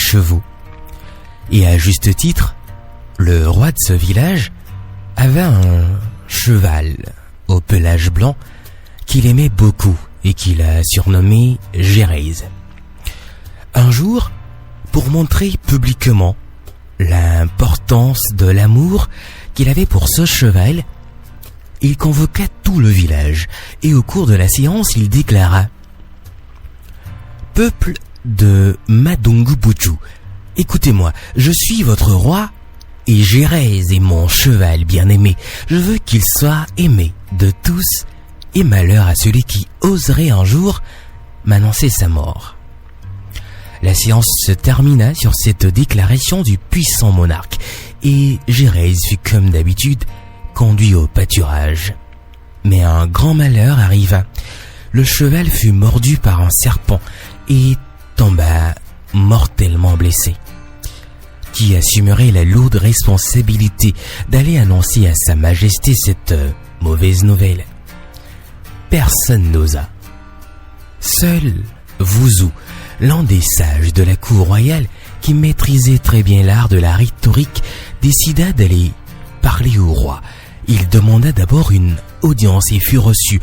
chevaux. Et à juste titre, le roi de ce village avait un cheval au pelage blanc qu'il aimait beaucoup et qu'il a surnommé Gérèse. Un jour, pour montrer publiquement l'importance de l'amour qu'il avait pour ce cheval, il convoqua tout le village et au cours de la séance, il déclara: « Peuple de Madungubuju, écoutez-moi, je suis votre roi et Gérèse est mon cheval bien-aimé. Je veux qu'il soit aimé de tous et malheur à celui qui oserait un jour m'annoncer sa mort. » La séance se termina sur cette déclaration du puissant monarque et Gérèse fut comme d'habitude conduit au pâturage. Mais un grand malheur arriva. Le cheval fut mordu par un serpent et tomba mortellement blessé. Qui assumerait la lourde responsabilité d'aller annoncer à Sa Majesté cette mauvaise nouvelle? Personne n'osa. Seul Wuzu, l'un des sages de la cour royale qui maîtrisait très bien l'art de la rhétorique, décida d'aller parler au roi. Il demanda d'abord une audience et fut reçu.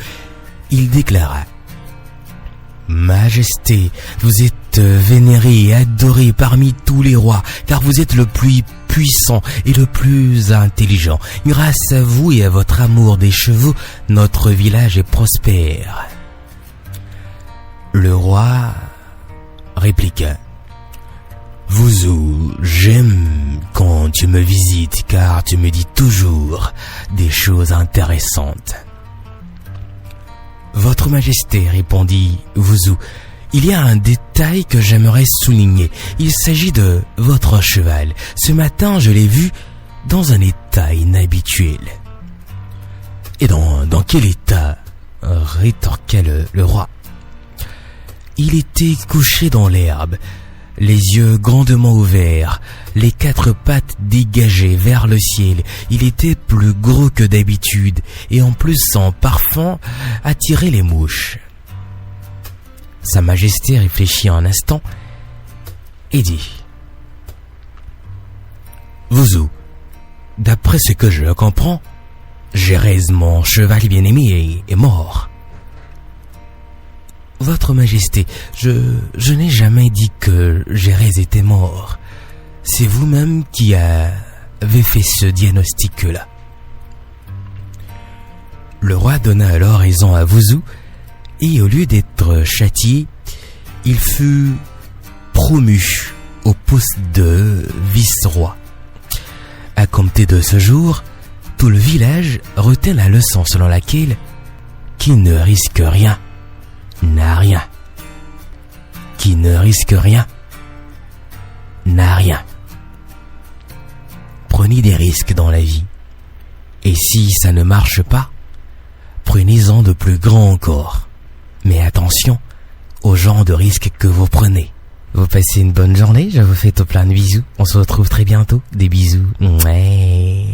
Il déclara: « Majesté, vous êtes vénéré et adoré parmi tous les rois, car vous êtes le plus puissant et le plus intelligent. Grâce à vous et à votre amour des chevaux, notre village est prospère. » Le roi répliqua: « Wuzu, j'aime quand tu me visites car tu me dis toujours des choses intéressantes. » « Votre Majesté, répondit Wuzu, il y a un détail que j'aimerais souligner. Il s'agit de votre cheval. Ce matin, je l'ai vu dans un état inhabituel. » « Et dans quel état ?» rétorqua le roi. « Il était couché dans l'herbe, les yeux grandement ouverts, les quatre pattes dégagées vers le ciel. Il était plus gros que d'habitude et en plus son parfum attirait les mouches. » Sa Majesté réfléchit un instant et dit: « Wuzu, d'après ce que je comprends, Gérèse, mon cheval bien-aimé, est mort. » « Votre Majesté, je n'ai jamais dit que Gérèse était mort. C'est vous-même qui avez fait ce diagnostic-là. » Le roi donna alors raison à Wuzu et au lieu d'être châtié, il fut promu au poste de vice-roi. À compter de ce jour, tout le village retint la leçon selon laquelle qui ne risque rien n'a rien. Qui ne risque rien n'a rien. Prenez des risques dans la vie. Et si ça ne marche pas, prenez-en de plus grands encore. Mais attention au genre de risques que vous prenez. Vous passez une bonne journée, je vous fais tout plein de bisous. On se retrouve très bientôt. Des bisous. Ouais.